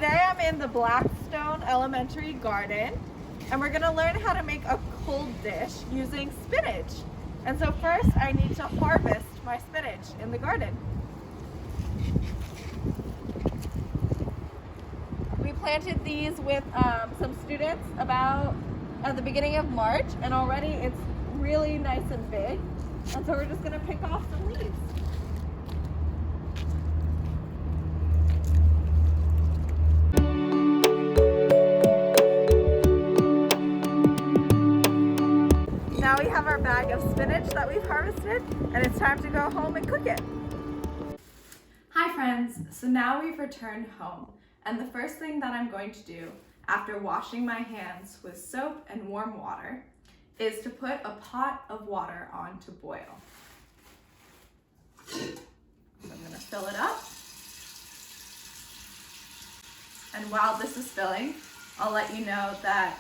Today I'm in the Blackstone Elementary Garden and we're going to learn how to make a cold dish using spinach. And so first I need to harvest my spinach in the garden. We planted these with some students about at the beginning of March, and already it's really nice and big. And so we're just going to pick off some leaves. Now we have our bag of spinach that we've harvested, and it's time to go home and cook it. Hi friends, so now we've returned home, and the first thing that I'm going to do after washing my hands with soap and warm water is to put a pot of water on to boil. So I'm going to fill it up. And while this is filling, I'll let you know that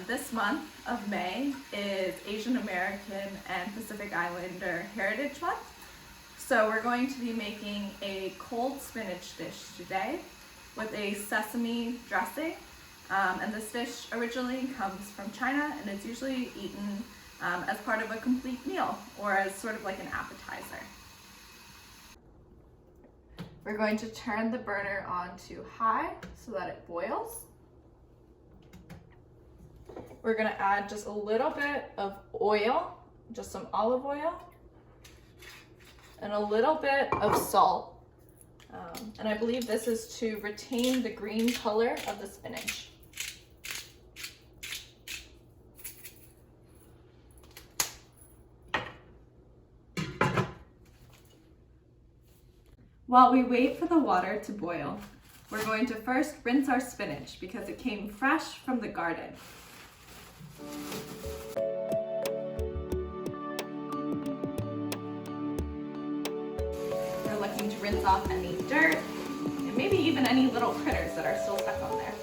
this month of May is Asian American and Pacific Islander Heritage Month. So we're going to be making a cold spinach dish today with a sesame dressing. And this dish originally comes from China, and it's usually eaten as part of a complete meal or as sort of like an appetizer. We're going to turn the burner on to high so that it boils. We're going to add just a little bit of oil, just some olive oil, and a little bit of salt. And I believe this is to retain the green color of the spinach. While we wait for the water to boil, we're going to first rinse our spinach because it came fresh from the garden. We're looking to rinse off any dirt and maybe even any little critters that are still stuck on there.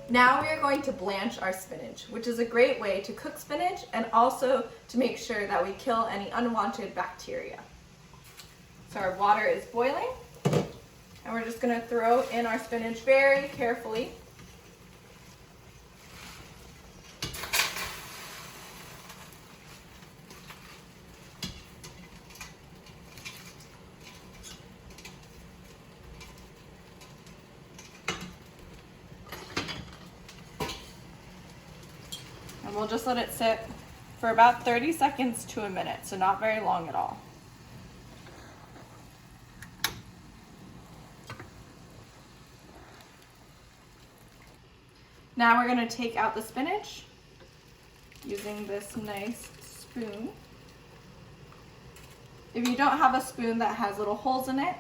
Now we are going to blanch our spinach, which is a great way to cook spinach and also to make sure that we kill any unwanted bacteria. So our water is boiling, and we're just going to throw in our spinach very carefully. And we'll just let it sit for about 30 seconds to a minute, so not very long at all. Now we're going to take out the spinach using this nice spoon. If you don't have a spoon that has little holes in it,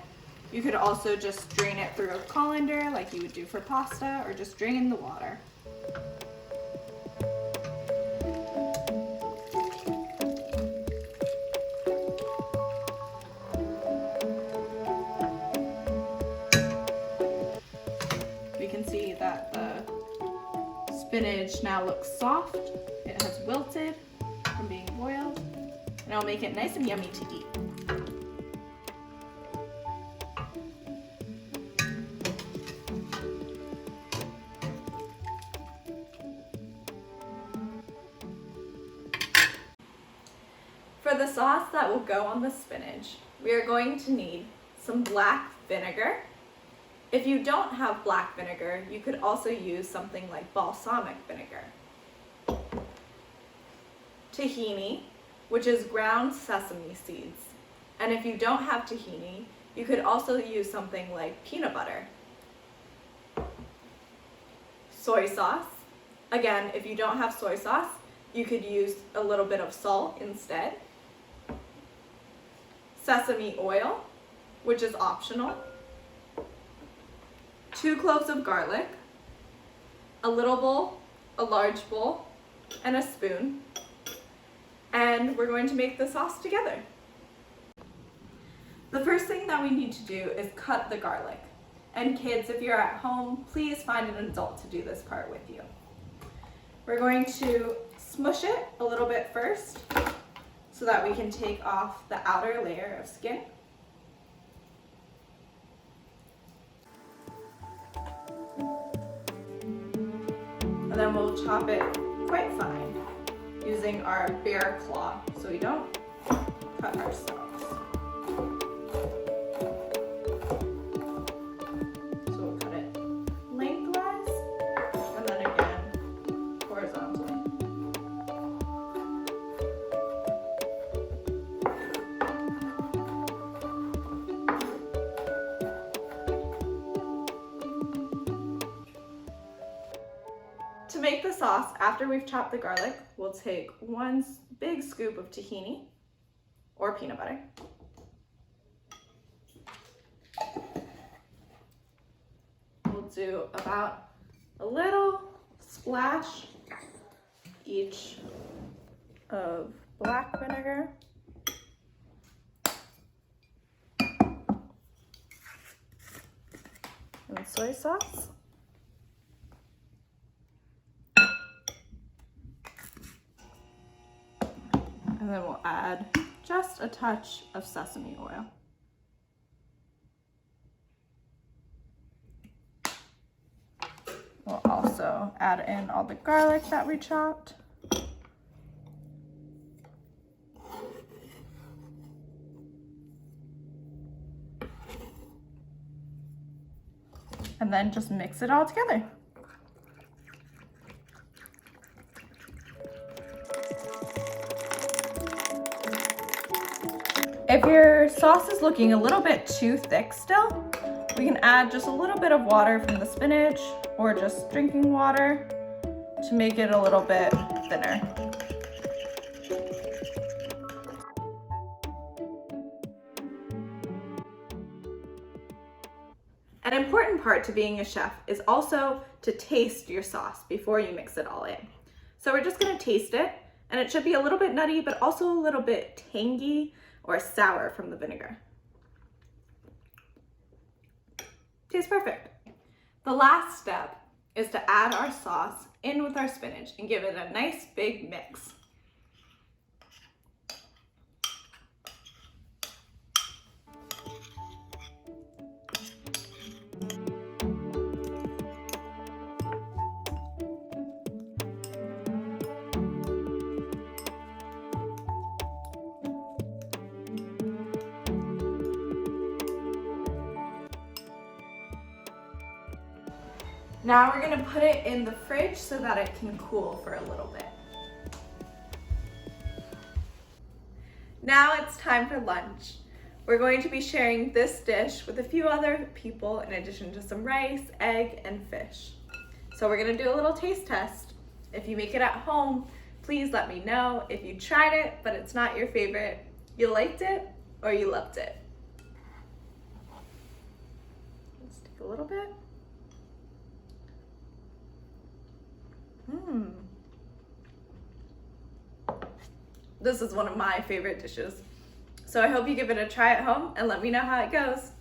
you could also just drain it through a colander like you would do for pasta, or just drain the water. We can see that the spinach now looks soft. It has wilted from being boiled, and it'll make it nice and yummy to eat. For the sauce that will go on the spinach, we are going to need some black vinegar. If you don't have black vinegar, you could also use something like balsamic vinegar. Tahini, which is ground sesame seeds. And if you don't have tahini, you could also use something like peanut butter. Soy sauce. Again, if you don't have soy sauce, you could use a little bit of salt instead. Sesame oil, which is optional. 2 cloves of garlic, a little bowl, a large bowl, and a spoon. And we're going to make the sauce together. The first thing that we need to do is cut the garlic. And kids, if you're at home, please find an adult to do this part with you. We're going to smush it a little bit first so that we can take off the outer layer of skin. And then we'll chop it quite fine using our bare claw so we don't cut ourselves. So we'll cut it lengthwise and then again horizontally. To make the sauce, after we've chopped the garlic, we'll take one big scoop of tahini or peanut butter. We'll do about a little splash each of black vinegar and soy sauce. And then we'll add just a touch of sesame oil. We'll also add in all the garlic that we chopped. And then just mix it all together. If your sauce is looking a little bit too thick still, we can add just a little bit of water from the spinach or just drinking water to make it a little bit thinner. An important part to being a chef is also to taste your sauce before you mix it all in. So we're just gonna taste it, and it should be a little bit nutty, but also a little bit tangy or sour from the vinegar. Tastes perfect. The last step is to add our sauce in with our spinach and give it a nice big mix. Now we're gonna put it in the fridge so that it can cool for a little bit. Now it's time for lunch. We're going to be sharing this dish with a few other people in addition to some rice, egg, and fish. So we're gonna do a little taste test. If you make it at home, please let me know if you tried it, but it's not your favorite, you liked it, or you loved it. Let's take a little bit. This is one of my favorite dishes. So I hope you give it a try at home and let me know how it goes.